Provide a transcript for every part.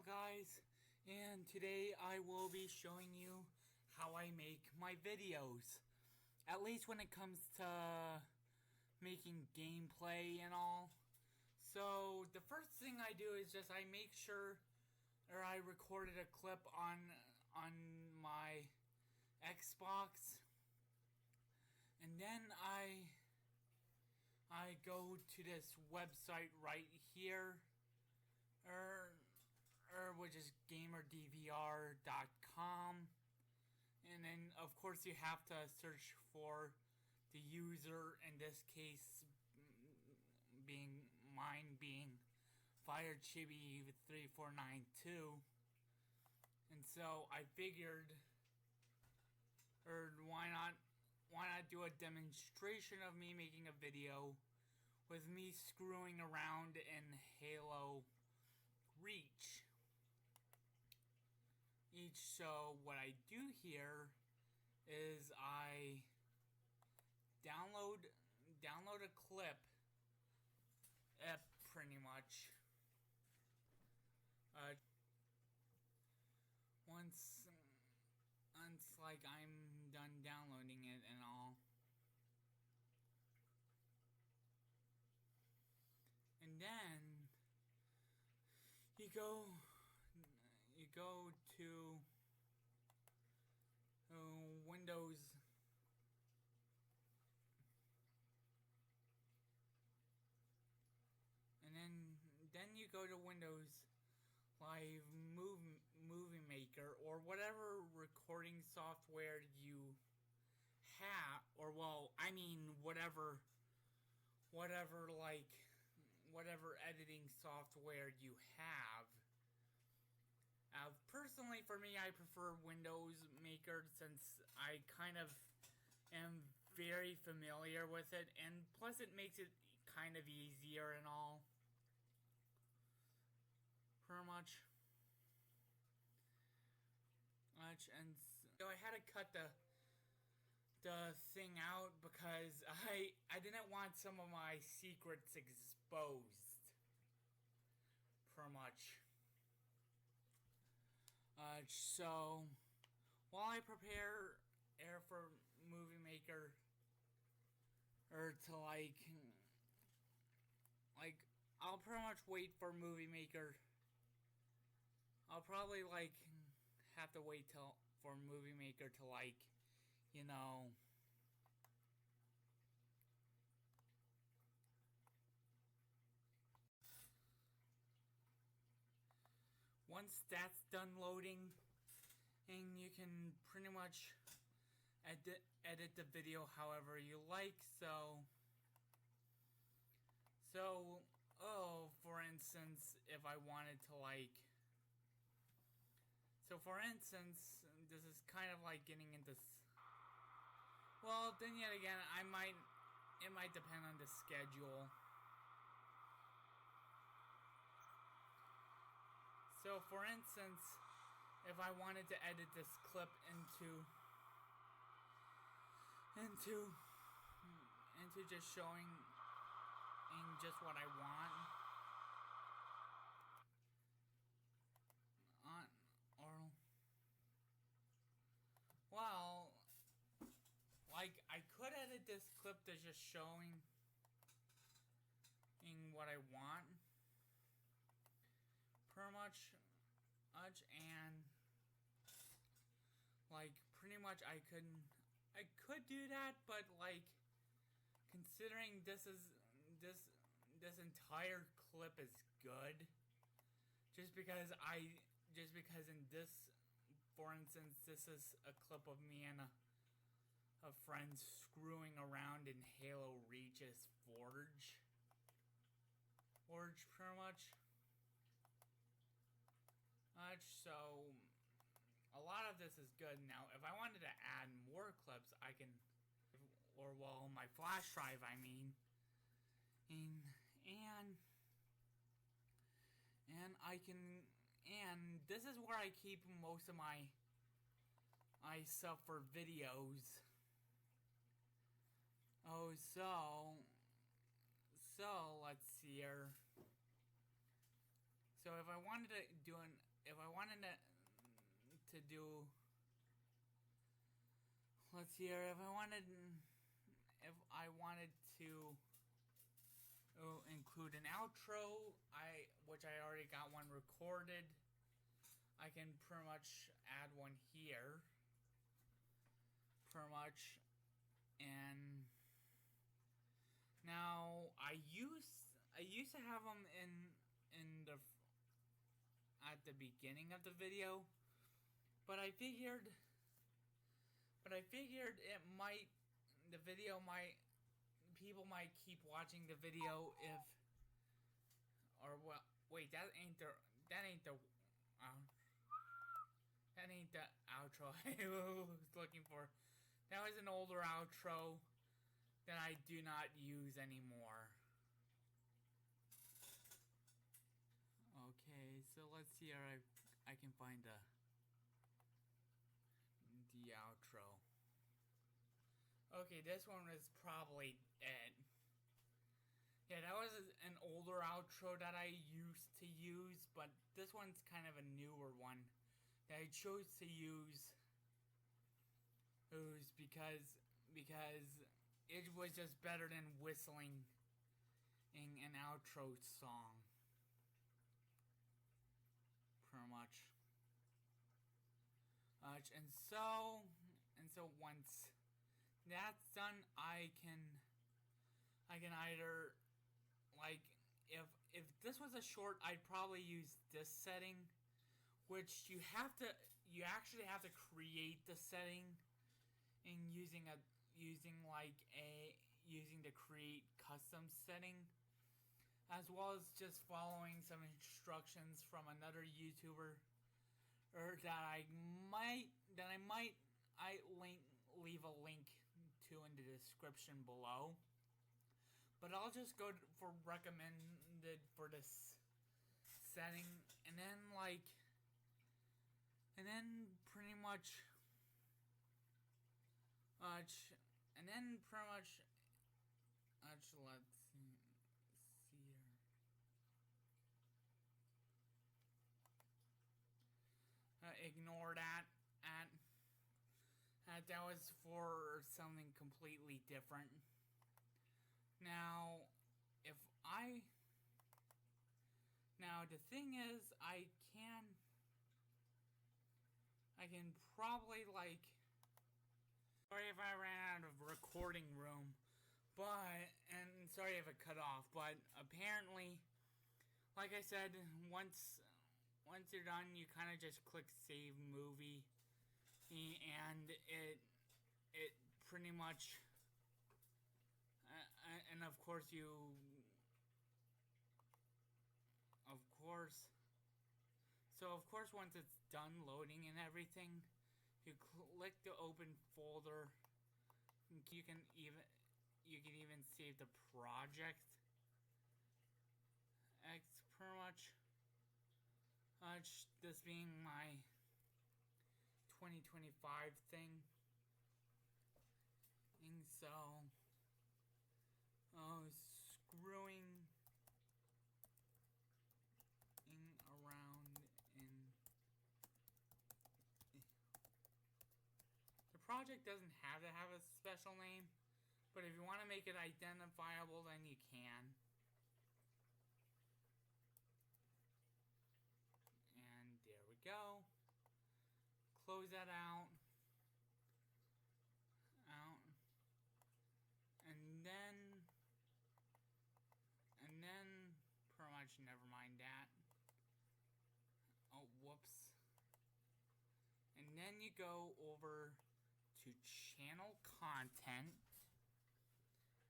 Well guys, and today I will be showing you how I make my videos. At least when it comes to making gameplay and all. So the first thing I do is just I make sure I recorded a clip on my Xbox. And then I go to this website right here, which is gamerdvr.com, and then of course you have to search for the user, in this case being FireChibi3492, and so I figured, why not do a demonstration of me making a video with me screwing around in Halo Reach. So what I do here is I download a clip, pretty much. Once like I'm done downloading it and all, and then you go to Windows, and then you go to Windows Live Movie Maker, or whatever recording software you have, or well, I mean whatever editing software you have. Personally, for me, I prefer Windows Maker since I kind of am very familiar with it, and plus it makes it kind of easier and all. Pretty much. And so I had to cut the thing out because I didn't want some of my secrets exposed. Pretty much. So while I prepare air for Movie Maker, or to like I'll pretty much wait for Movie Maker. I'll probably have to wait for Movie Maker to once that's done loading, and you can pretty much edit the video however you like. So for instance, if I wanted to for instance, this is kind of like getting into, well, then yet again, it might depend on the schedule. So for instance, if I wanted to edit this clip into just showing just what I want, well, I could edit this clip to just showing what I want, pretty much, and pretty much I could do that, but considering this entire clip is good, just because in this, for instance, this is a clip of me and a friend screwing around in Halo Reach's Forge, pretty much. So a lot of this is good. Now, if I wanted to add more clips, I can, or well, my flash drive, I mean, and I can, and this is where I keep most of my stuff for videos. Oh, so let's see here. So if I wanted to do if I wanted to do, let's see here, if I wanted to include an outro, which I already got one recorded, I can pretty much add one here, pretty much. And now I used to have them in the at the beginning of the video, but I figured it might, the video might, people might keep watching the video if, or well, wait, that ain't the outro I was looking for. That was an older outro that I do not use anymore. Okay, so let's see how I can find the outro. Okay, this one was probably it. Yeah, that was an older outro that I used to use, but this one's kind of a newer one that I chose to use because it was just better than whistling in an outro song. Pretty much. And so once that's done, I can either, like, if this was a short, I'd probably use this setting, which you actually have to create the setting in using the create custom setting, as well as just following some instructions from another YouTuber, or that I might leave a link to in the description below. But I'll just go for recommended for this setting, and then pretty much let's see here. Ignore that. That was for something completely different. Now, the thing is, I can probably, like, sorry if I ran out of recording room, and sorry if it cut off, but apparently, like I said, once you're done, you kind of just click save movie, and it pretty much, and of course once it's done loading and everything, you click the open folder. You can even save the project. It's pretty much this being my 2025 thing. And so, screwing around in the project doesn't have to have a special name, but if you want to make it identifiable, then you can. And there we go. Close that out. And then pretty much never mind that. Oh, whoops. And then you go over to channel content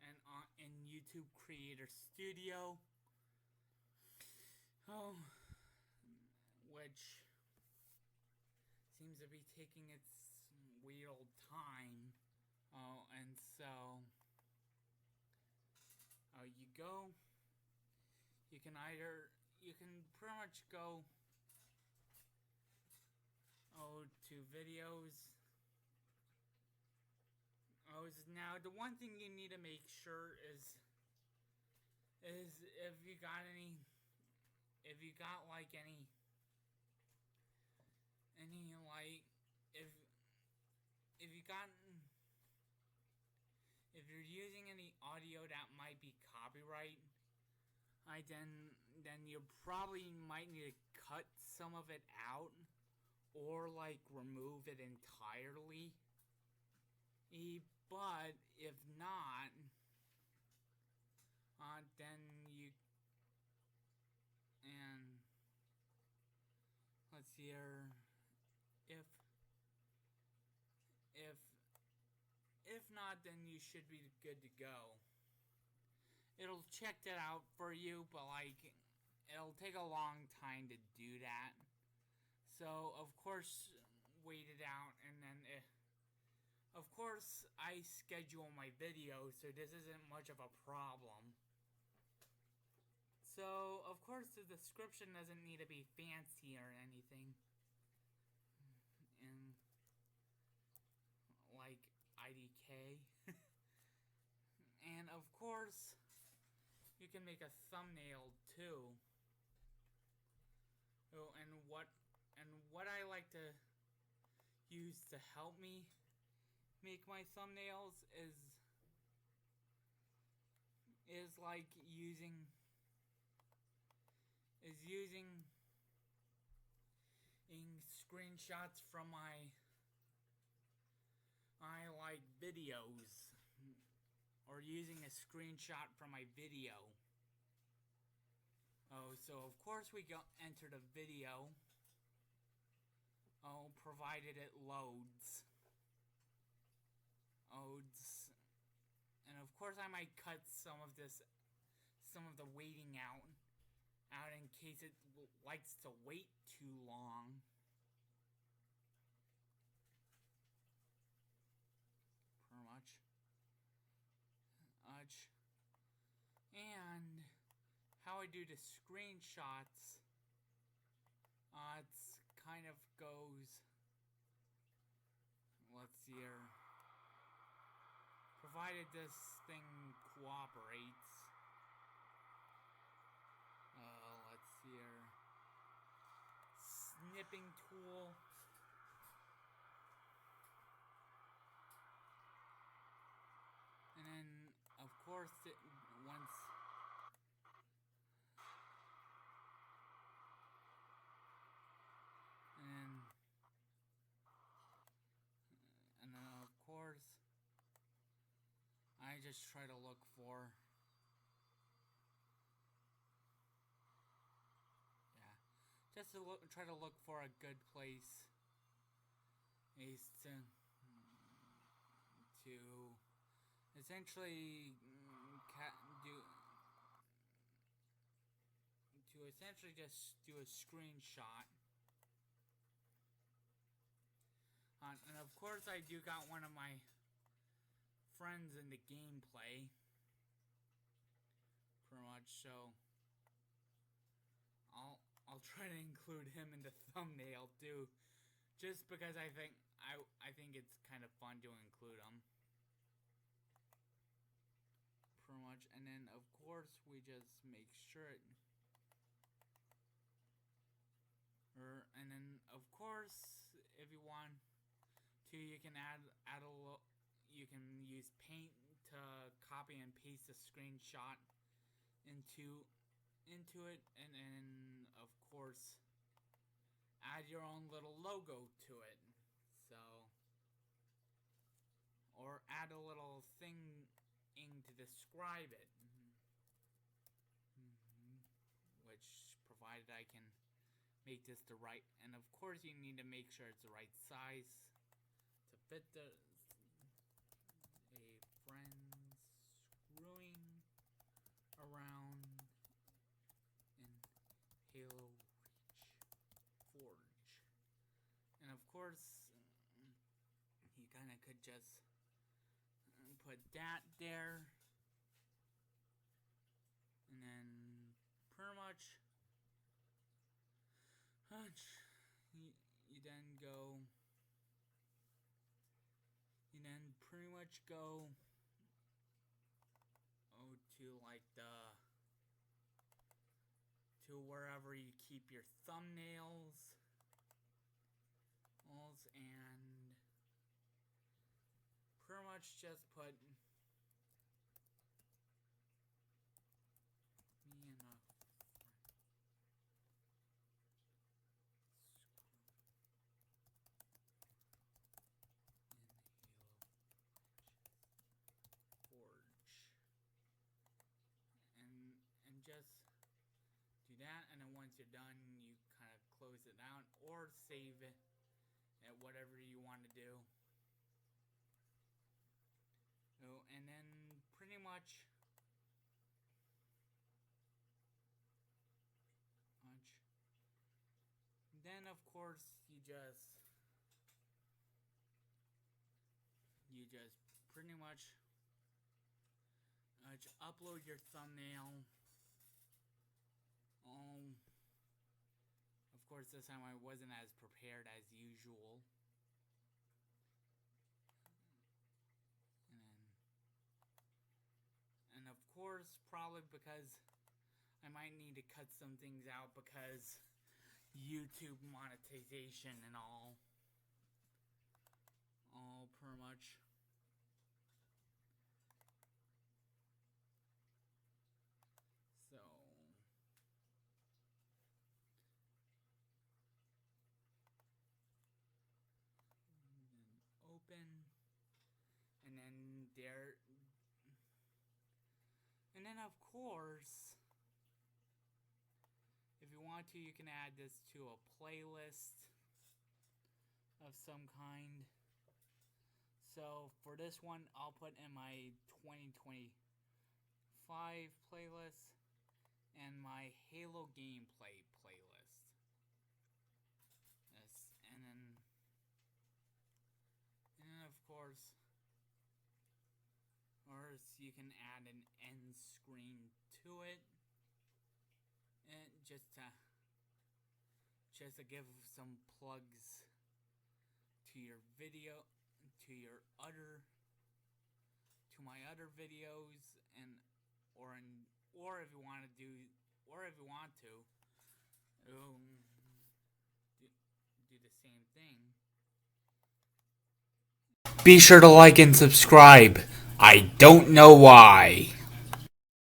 and in YouTube Creator Studio. Oh, which seems to be taking its weird old time. Oh, and so you can pretty much go to videos. Now the one thing you need to make sure is if you got like any any like if you got if you're using any audio that might be copyright, then you probably might need to cut some of it out or like remove it entirely. But if not, then you and let's see here. If if if not, then you should be good to go. It'll check that out for you, but like it'll take a long time to do that. So of course, wait it out, and then of course I schedule my videos, so this isn't much of a problem. So of course the description doesn't need to be fancy or anything, and like IDK, and of course you can make a thumbnail too. Oh, and what I like to use to help me make my thumbnails is like using screenshots from my like videos, or using a screenshot from my video. Oh, so of course we enter the video. Oh, provided it loads. And of course I might cut some of the waiting out in case it likes to wait too long. Pretty much. And how I do the screenshots, it's kind of goes, let's see here, provided this thing cooperates. Let's see here, snipping tool. And then, of course, once and then of course I just try to look for try to look for a good place is to essentially essentially just do a screenshot. And of course I do got one of my friends in the gameplay, pretty much, so I'll try to include him in the thumbnail too, just because I think it's kind of fun to include him. Pretty much, and then of course we just make sure and then of course if you want to, you can add you can use Paint to copy and paste a screenshot into it, and then of course add your own little logo to it. So, or add a little thing to describe it, which provided I can make this the right, and of course you need to make sure it's the right size to fit a friend screwing around in Halo Reach Forge. And of course you kind of could just put that there, and then pretty much you then pretty much go to wherever you keep your thumbnails, and pretty much just put me in a forge, and just do that, and then once you're done, you kind of close it out or save it at whatever you want to do. Oh, and then pretty much then of course you just pretty much upload your thumbnail. Of course, this time I wasn't as prepared as usual. And of course, probably because I might need to cut some things out because YouTube monetization and all pretty much. So open, and then there, and then of course, if you want to, you can add this to a playlist of some kind. So for this one, I'll put in my 2025 playlist and my Halo gameplay playlist. Yes, and then of course, or you can add an end screen to it, and just to give some plugs to your video, to my other videos, and or if you want to do the same thing. Be sure to like and subscribe. I don't know why.